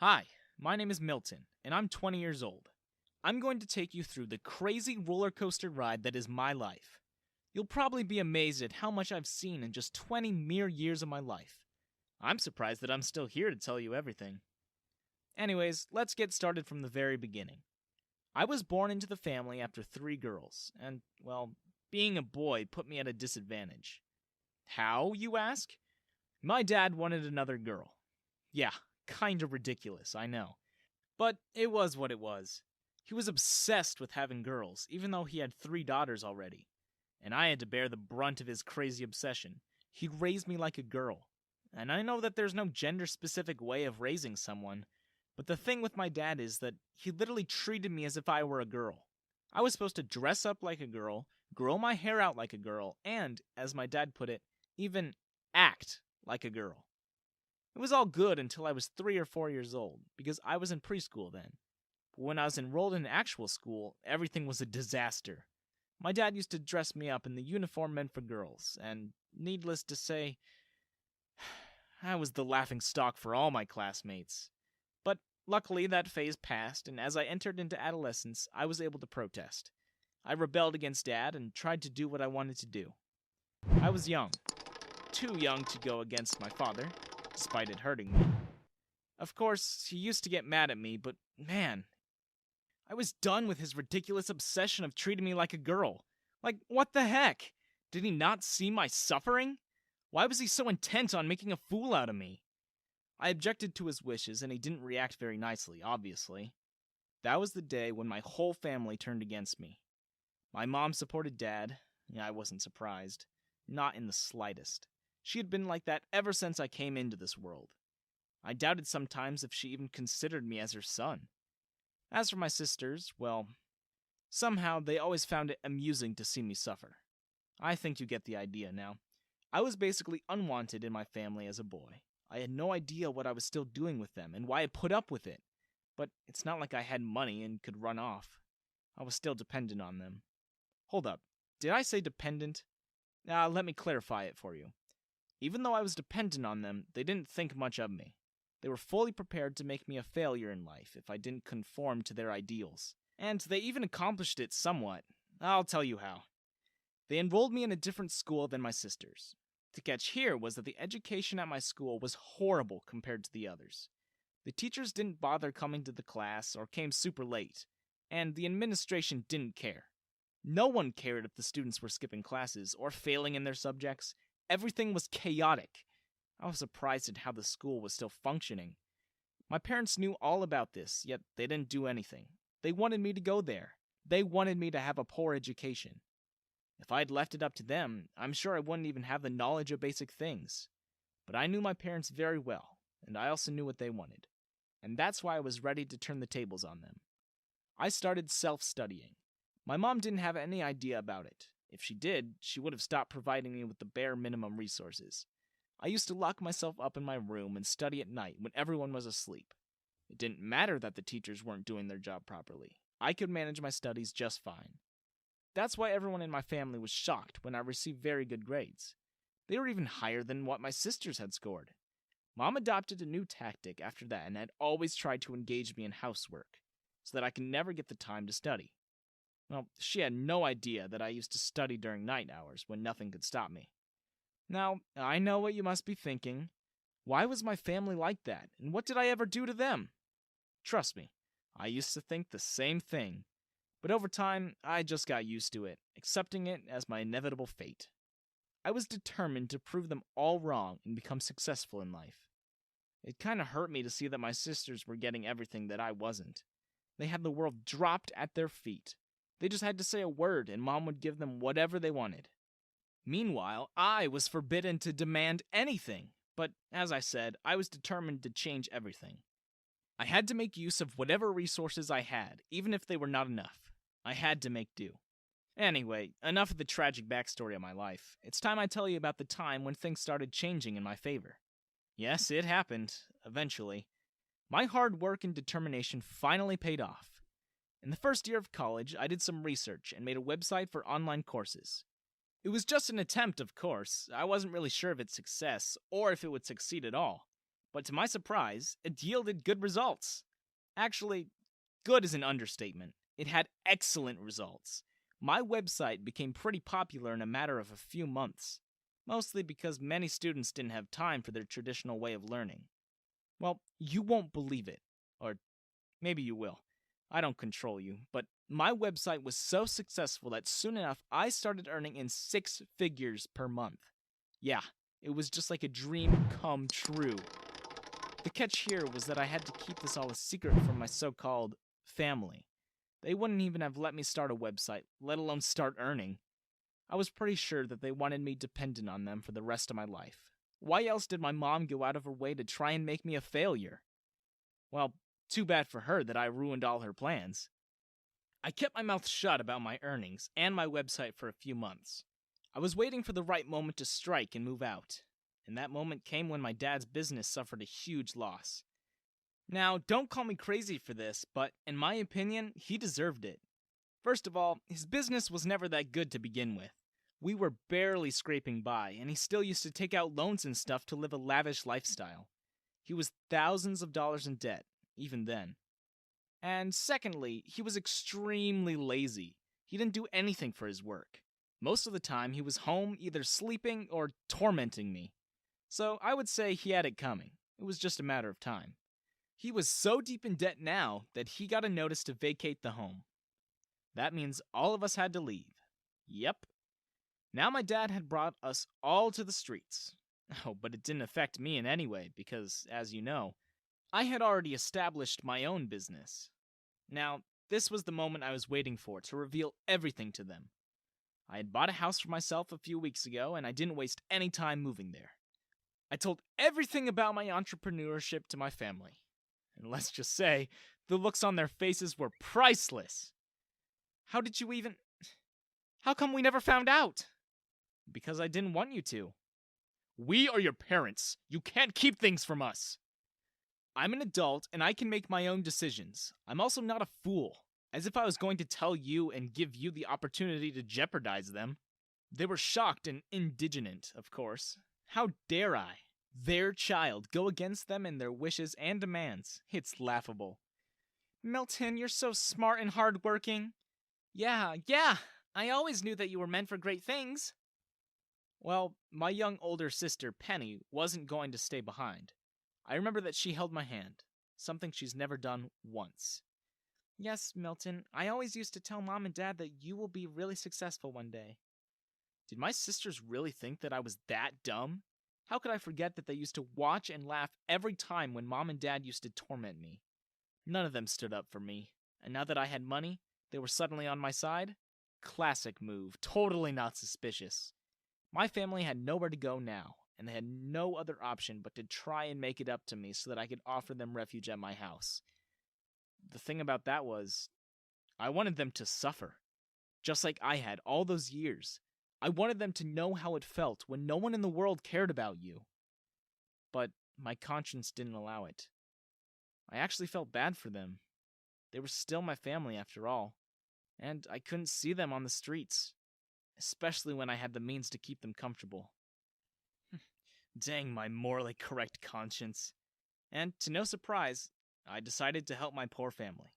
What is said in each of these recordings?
Hi, my name is Milton, and I'm 20 years old. I'm going to take you through the crazy roller coaster ride that is my life. You'll probably be amazed at how much I've seen in just 20 mere years of my life. I'm surprised that I'm still here to tell you everything. Anyways, let's get started from the very beginning. I was born into the family after 3 girls, and, well, being a boy put me at a disadvantage. How, you ask? My dad wanted another girl. Yeah, kinda ridiculous, I know. But it was what it was. He was obsessed with having girls, even though he had 3 daughters already. And I had to bear the brunt of his crazy obsession. He raised me like a girl. And I know that there's no gender-specific way of raising someone, but the thing with my dad is that he literally treated me as if I were a girl. I was supposed to dress up like a girl, grow my hair out like a girl, and, as my dad put it, even act like a girl. It was all good until I was 3 or 4 years old, because I was in preschool then. But when I was enrolled in actual school, everything was a disaster. My dad used to dress me up in the uniform meant for girls, and needless to say, I was the laughing stock for all my classmates. But luckily that phase passed, and as I entered into adolescence, I was able to protest. I rebelled against Dad and tried to do what I wanted to do. I was young. Too young to go against my father, despite it hurting me. Of course, he used to get mad at me, but man, I was done with his ridiculous obsession of treating me like a girl. Like, what the heck? Did he not see my suffering? Why was he so intent on making a fool out of me? I objected to his wishes, and he didn't react very nicely, obviously. That was the day when my whole family turned against me. My mom supported Dad. Yeah, I wasn't surprised. Not in the slightest. She had been like that ever since I came into this world. I doubted sometimes if she even considered me as her son. As for my sisters, well, somehow they always found it amusing to see me suffer. I think you get the idea now. I was basically unwanted in my family as a boy. I had no idea what I was still doing with them and why I put up with it. But it's not like I had money and could run off. I was still dependent on them. Hold up, did I say dependent? Let me clarify it for you. Even though I was dependent on them, they didn't think much of me. They were fully prepared to make me a failure in life if I didn't conform to their ideals. And they even accomplished it somewhat. I'll tell you how. They enrolled me in a different school than my sisters. The catch here was that the education at my school was horrible compared to the others. The teachers didn't bother coming to the class or came super late, and the administration didn't care. No one cared if the students were skipping classes or failing in their subjects. Everything was chaotic. I was surprised at how the school was still functioning. My parents knew all about this, yet they didn't do anything. They wanted me to go there. They wanted me to have a poor education. If I'd left it up to them, I'm sure I wouldn't even have the knowledge of basic things. But I knew my parents very well, and I also knew what they wanted. And that's why I was ready to turn the tables on them. I started self-studying. My mom didn't have any idea about it. If she did, she would have stopped providing me with the bare minimum resources. I used to lock myself up in my room and study at night when everyone was asleep. It didn't matter that the teachers weren't doing their job properly. I could manage my studies just fine. That's why everyone in my family was shocked when I received very good grades. They were even higher than what my sisters had scored. Mom adopted a new tactic after that and had always tried to engage me in housework, so that I could never get the time to study. Well, she had no idea that I used to study during night hours when nothing could stop me. Now, I know what you must be thinking. Why was my family like that, and what did I ever do to them? Trust me, I used to think the same thing. But over time, I just got used to it, accepting it as my inevitable fate. I was determined to prove them all wrong and become successful in life. It kinda hurt me to see that my sisters were getting everything that I wasn't. They had the world dropped at their feet. They just had to say a word and Mom would give them whatever they wanted. Meanwhile, I was forbidden to demand anything, but as I said, I was determined to change everything. I had to make use of whatever resources I had, even if they were not enough. I had to make do. Anyway, enough of the tragic backstory of my life. It's time I tell you about the time when things started changing in my favor. Yes, it happened, eventually. My hard work and determination finally paid off. In the first year of college, I did some research and made a website for online courses. It was just an attempt, of course. I wasn't really sure of its success, or if it would succeed at all. But to my surprise, it yielded good results. Actually, good is an understatement. It had excellent results. My website became pretty popular in a matter of a few months, mostly because many students didn't have time for their traditional way of learning. Well, you won't believe it. Or maybe you will. I don't control you, but my website was so successful that soon enough I started earning in 6 figures per month. Yeah, it was just like a dream come true. The catch here was that I had to keep this all a secret from my so-called family. They wouldn't even have let me start a website, let alone start earning. I was pretty sure that they wanted me dependent on them for the rest of my life. Why else did my mom go out of her way to try and make me a failure? Well, too bad for her that I ruined all her plans. I kept my mouth shut about my earnings and my website for a few months. I was waiting for the right moment to strike and move out, and that moment came when my dad's business suffered a huge loss. Now, don't call me crazy for this, but in my opinion, he deserved it. First of all, his business was never that good to begin with. We were barely scraping by, and he still used to take out loans and stuff to live a lavish lifestyle. He was thousands of dollars in debt, even then. And secondly, he was extremely lazy. He didn't do anything for his work. Most of the time, he was home either sleeping or tormenting me. So I would say he had it coming. It was just a matter of time. He was so deep in debt now that he got a notice to vacate the home. That means all of us had to leave. Yep. Now my dad had brought us all to the streets. Oh, but it didn't affect me in any way because, as you know, I had already established my own business. Now, this was the moment I was waiting for to reveal everything to them. I had bought a house for myself a few weeks ago, and I didn't waste any time moving there. I told everything about my entrepreneurship to my family. And let's just say, the looks on their faces were priceless. How come we never found out? Because I didn't want you to. We are your parents. You can't keep things from us. I'm an adult and I can make my own decisions. I'm also not a fool, as if I was going to tell you and give you the opportunity to jeopardize them. They were shocked and indignant, of course. How dare I? Their child go against them in their wishes and demands. It's laughable. Milton, you're so smart and hardworking. Yeah, I always knew that you were meant for great things. Well, my young older sister, Penny, wasn't going to stay behind. I remember that she held my hand, something she's never done once. Yes, Milton, I always used to tell Mom and Dad that you will be really successful one day. Did my sisters really think that I was that dumb? How could I forget that they used to watch and laugh every time when Mom and Dad used to torment me? None of them stood up for me, and now that I had money, they were suddenly on my side? Classic move, totally not suspicious. My family had nowhere to go now, and they had no other option but to try and make it up to me so that I could offer them refuge at my house. The thing about that was, I wanted them to suffer, just like I had all those years. I wanted them to know how it felt when no one in the world cared about you. But my conscience didn't allow it. I actually felt bad for them. They were still my family after all, and I couldn't see them on the streets, especially when I had the means to keep them comfortable. Dang my morally correct conscience. And to no surprise, I decided to help my poor family.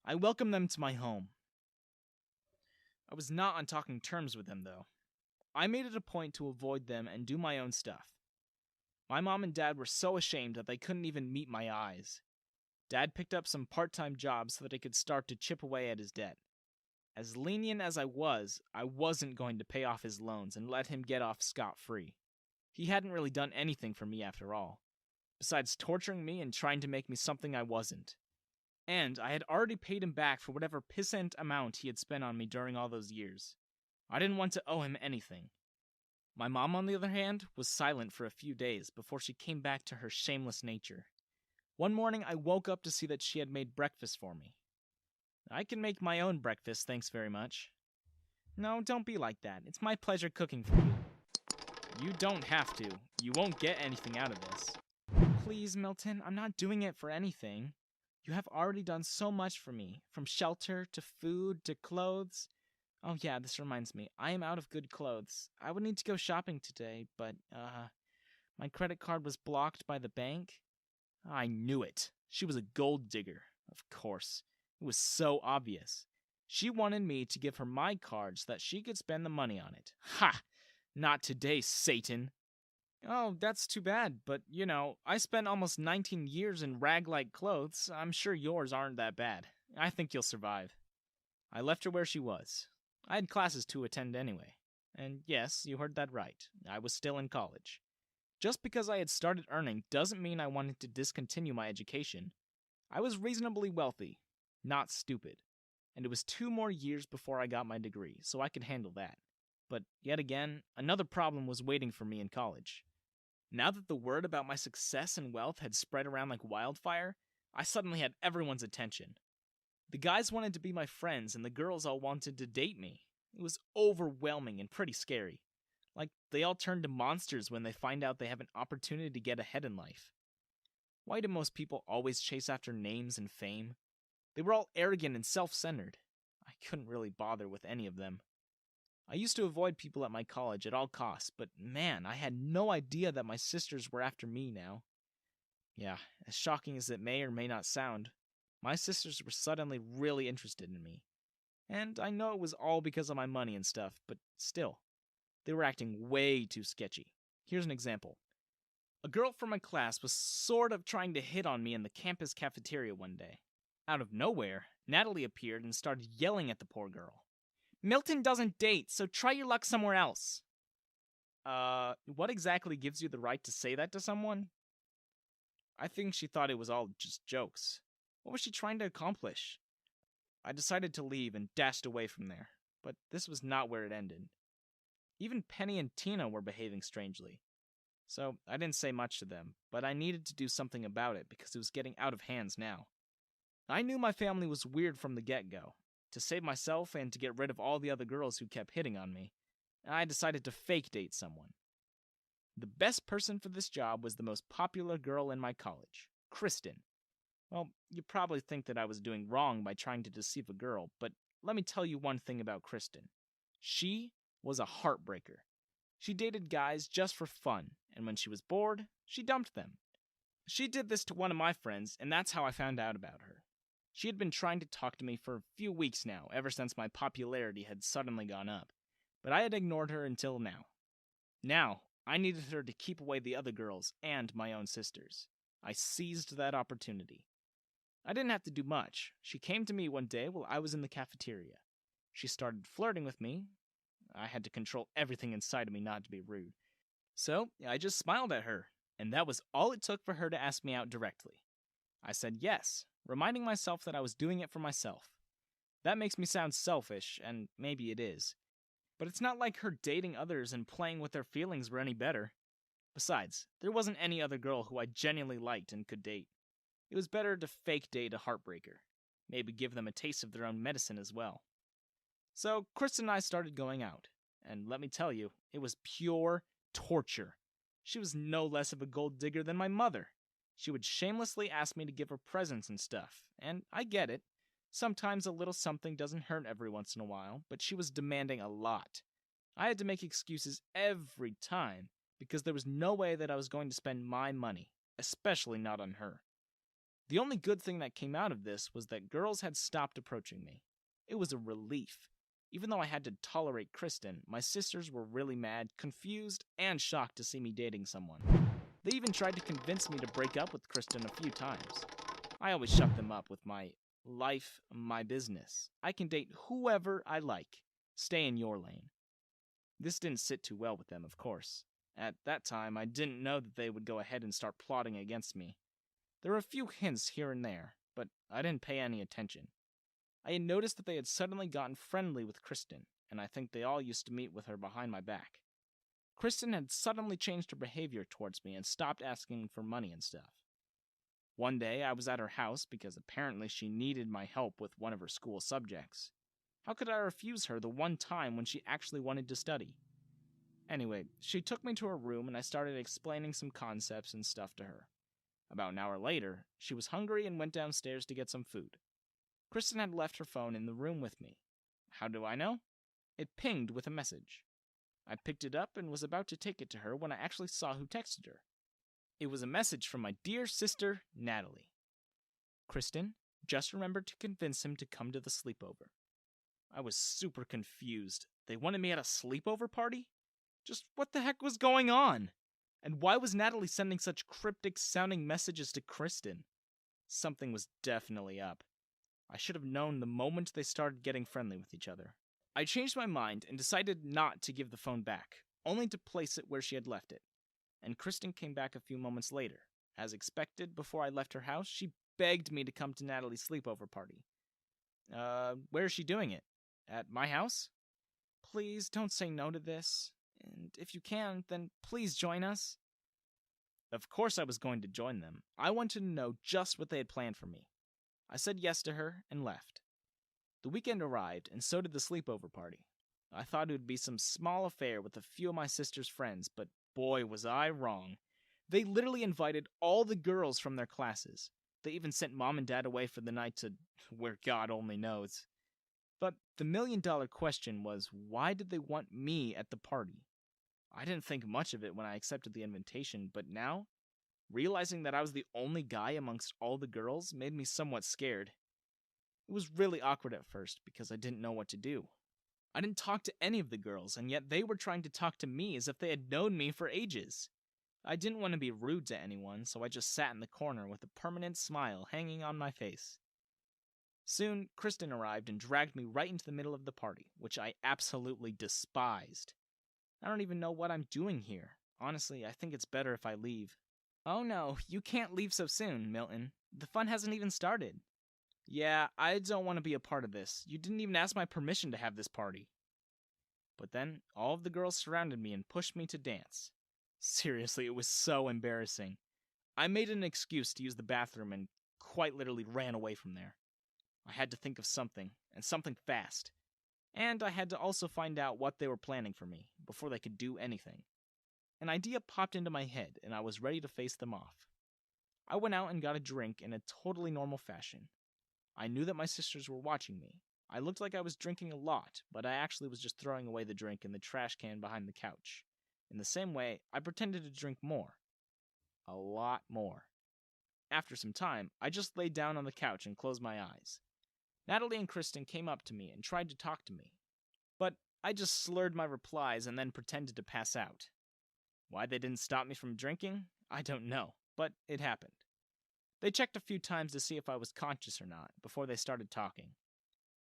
I welcomed them to my home. I was not on talking terms with them, though. I made it a point to avoid them and do my own stuff. My mom and dad were so ashamed that they couldn't even meet my eyes. Dad picked up some part-time jobs so that he could start to chip away at his debt. As lenient as I wasn't going to pay off his loans and let him get off scot-free. He hadn't really done anything for me after all, besides torturing me and trying to make me something I wasn't. And I had already paid him back for whatever pissant amount he had spent on me during all those years. I didn't want to owe him anything. My mom, on the other hand, was silent for a few days before she came back to her shameless nature. One morning, I woke up to see that she had made breakfast for me. I can make my own breakfast, thanks very much. No, don't be like that. It's my pleasure cooking for you. You don't have to. You won't get anything out of this. Please, Milton, I'm not doing it for anything. You have already done so much for me, from shelter to food to clothes. Oh yeah, this reminds me. I am out of good clothes. I would need to go shopping today, but, My credit card was blocked by the bank. I knew it. She was a gold digger, of course. It was so obvious. She wanted me to give her my card so that she could spend the money on it. Ha! Not today, Satan. Oh, that's too bad, but I spent almost 19 years in rag-like clothes. I'm sure yours aren't that bad. I think you'll survive. I left her where she was. I had classes to attend anyway. And yes, you heard that right. I was still in college. Just because I had started earning doesn't mean I wanted to discontinue my education. I was reasonably wealthy, not stupid. And it was 2 more years before I got my degree, so I could handle that. But yet again, another problem was waiting for me in college. Now that the word about my success and wealth had spread around like wildfire, I suddenly had everyone's attention. The guys wanted to be my friends, and the girls all wanted to date me. It was overwhelming and pretty scary. Like, they all turn to monsters when they find out they have an opportunity to get ahead in life. Why do most people always chase after names and fame? They were all arrogant and self-centered. I couldn't really bother with any of them. I used to avoid people at my college at all costs, but man, I had no idea that my sisters were after me now. Yeah, as shocking as it may or may not sound, my sisters were suddenly really interested in me. And I know it was all because of my money and stuff, but still, they were acting way too sketchy. Here's an example. A girl from my class was sort of trying to hit on me in the campus cafeteria one day. Out of nowhere, Natalie appeared and started yelling at the poor girl. Milton doesn't date, so try your luck somewhere else. What exactly gives you the right to say that to someone? I think she thought it was all just jokes. What was she trying to accomplish? I decided to leave and dashed away from there, but this was not where it ended. Even Penny and Tina were behaving strangely. So I didn't say much to them, but I needed to do something about it because it was getting out of hands now. I knew my family was weird from the get-go. To save myself and to get rid of all the other girls who kept hitting on me, I decided to fake date someone. The best person for this job was the most popular girl in my college, Kristen. Well, you probably think that I was doing wrong by trying to deceive a girl, but let me tell you one thing about Kristen. She was a heartbreaker. She dated guys just for fun, and when she was bored, she dumped them. She did this to one of my friends, and that's how I found out about her. She had been trying to talk to me for a few weeks now, ever since my popularity had suddenly gone up, but I had ignored her until now. Now, I needed her to keep away the other girls and my own sisters. I seized that opportunity. I didn't have to do much. She came to me one day while I was in the cafeteria. She started flirting with me. I had to control everything inside of me not to be rude. So, I just smiled at her, and that was all it took for her to ask me out directly. I said yes, reminding myself that I was doing it for myself. That makes me sound selfish, and maybe it is. But it's not like her dating others and playing with their feelings were any better. Besides, there wasn't any other girl who I genuinely liked and could date. It was better to fake date a heartbreaker. Maybe give them a taste of their own medicine as well. So, Kristen and I started going out, and let me tell you, it was pure torture. She was no less of a gold digger than my mother. She would shamelessly ask me to give her presents and stuff, and I get it. Sometimes a little something doesn't hurt every once in a while, but she was demanding a lot. I had to make excuses every time, because there was no way that I was going to spend my money, especially not on her. The only good thing that came out of this was that girls had stopped approaching me. It was a relief. Even though I had to tolerate Kristen, my sisters were really mad, confused, and shocked to see me dating someone. They even tried to convince me to break up with Kristen a few times. I always shut them up with my life, my business. I can date whoever I like. Stay in your lane. This didn't sit too well with them, of course. At that time, I didn't know that they would go ahead and start plotting against me. There were a few hints here and there, but I didn't pay any attention. I had noticed that they had suddenly gotten friendly with Kristen, and I think they all used to meet with her behind my back. Kristen had suddenly changed her behavior towards me and stopped asking for money and stuff. One day, I was at her house because apparently she needed my help with one of her school subjects. How could I refuse her the one time when she actually wanted to study? Anyway, she took me to her room and I started explaining some concepts and stuff to her. About an hour later, she was hungry and went downstairs to get some food. Kristen had left her phone in the room with me. How do I know? It pinged with a message. I picked it up and was about to take it to her when I actually saw who texted her. It was a message from my dear sister, Natalie. Kristen, just remember to convince him to come to the sleepover. I was super confused. They wanted me at a sleepover party? Just what the heck was going on? And why was Natalie sending such cryptic-sounding messages to Kristen? Something was definitely up. I should have known the moment they started getting friendly with each other. I changed my mind and decided not to give the phone back, only to place it where she had left it. And Kristen came back a few moments later. As expected, before I left her house, she begged me to come to Natalie's sleepover party. Where is she doing it? At my house? Please don't say no to this. And if you can, then please join us. Of course I was going to join them. I wanted to know just what they had planned for me. I said yes to her and left. The weekend arrived, and so did the sleepover party. I thought it would be some small affair with a few of my sister's friends, but boy was I wrong. They literally invited all the girls from their classes. They even sent mom and dad away for the night to where God only knows. But the million-dollar question was, why did they want me at the party? I didn't think much of it when I accepted the invitation, but now, realizing that I was the only guy amongst all the girls made me somewhat scared. It was really awkward at first because I didn't know what to do. I didn't talk to any of the girls, and yet they were trying to talk to me as if they had known me for ages. I didn't want to be rude to anyone, so I just sat in the corner with a permanent smile hanging on my face. Soon, Kristen arrived and dragged me right into the middle of the party, which I absolutely despised. I don't even know what I'm doing here. Honestly, I think it's better if I leave. Oh no, you can't leave so soon, Milton. The fun hasn't even started. Yeah, I don't want to be a part of this. You didn't even ask my permission to have this party. But then, all of the girls surrounded me and pushed me to dance. Seriously, it was so embarrassing. I made an excuse to use the bathroom and quite literally ran away from there. I had to think of something, and something fast. And I had to also find out what they were planning for me, before they could do anything. An idea popped into my head, and I was ready to face them off. I went out and got a drink in a totally normal fashion. I knew that my sisters were watching me. I looked like I was drinking a lot, but I actually was just throwing away the drink in the trash can behind the couch. In the same way, I pretended to drink more. A lot more. After some time, I just laid down on the couch and closed my eyes. Natalie and Kristen came up to me and tried to talk to me. But I just slurred my replies and then pretended to pass out. Why they didn't stop me from drinking, I don't know, but it happened. They checked a few times to see if I was conscious or not before they started talking.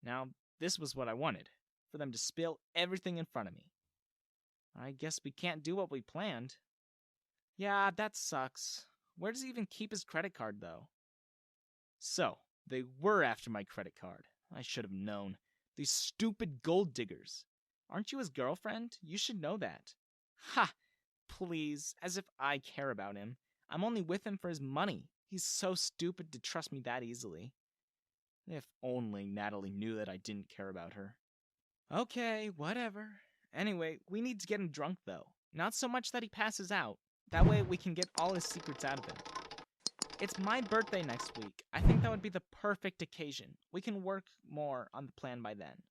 Now, this was what I wanted, for them to spill everything in front of me. I guess we can't do what we planned. Yeah, that sucks. Where does he even keep his credit card, though? So, they were after my credit card. I should have known. These stupid gold diggers. Aren't you his girlfriend? You should know that. Ha! Please, as if I care about him. I'm only with him for his money. He's so stupid to trust me that easily. If only Natalie knew that I didn't care about her. Okay, whatever. Anyway, we need to get him drunk, though. Not so much that he passes out. That way we can get all his secrets out of him. It's my birthday next week. I think that would be the perfect occasion. We can work more on the plan by then.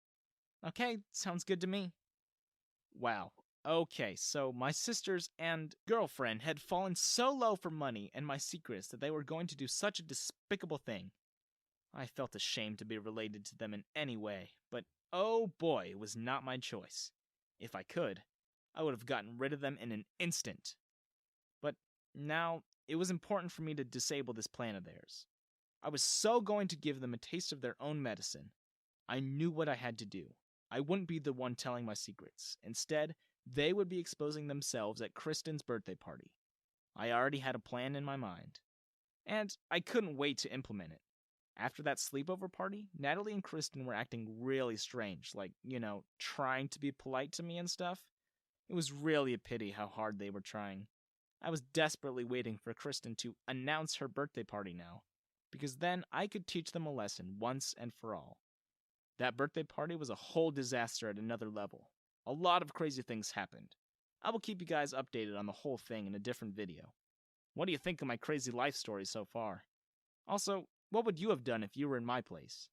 Okay, sounds good to me. Wow. Okay, so my sisters and girlfriend had fallen so low for money and my secrets that they were going to do such a despicable thing. I felt ashamed to be related to them in any way, but oh boy, it was not my choice. If I could, I would have gotten rid of them in an instant. But now, it was important for me to disable this plan of theirs. I was so going to give them a taste of their own medicine. I knew what I had to do. I wouldn't be the one telling my secrets. Instead, they would be exposing themselves at Kristen's birthday party. I already had a plan in my mind. And I couldn't wait to implement it. After that sleepover party, Natalie and Kristen were acting really strange, like, trying to be polite to me and stuff. It was really a pity how hard they were trying. I was desperately waiting for Kristen to announce her birthday party now, because then I could teach them a lesson once and for all. That birthday party was a whole disaster at another level. A lot of crazy things happened. I will keep you guys updated on the whole thing in a different video. What do you think of my crazy life story so far? Also, what would you have done if you were in my place?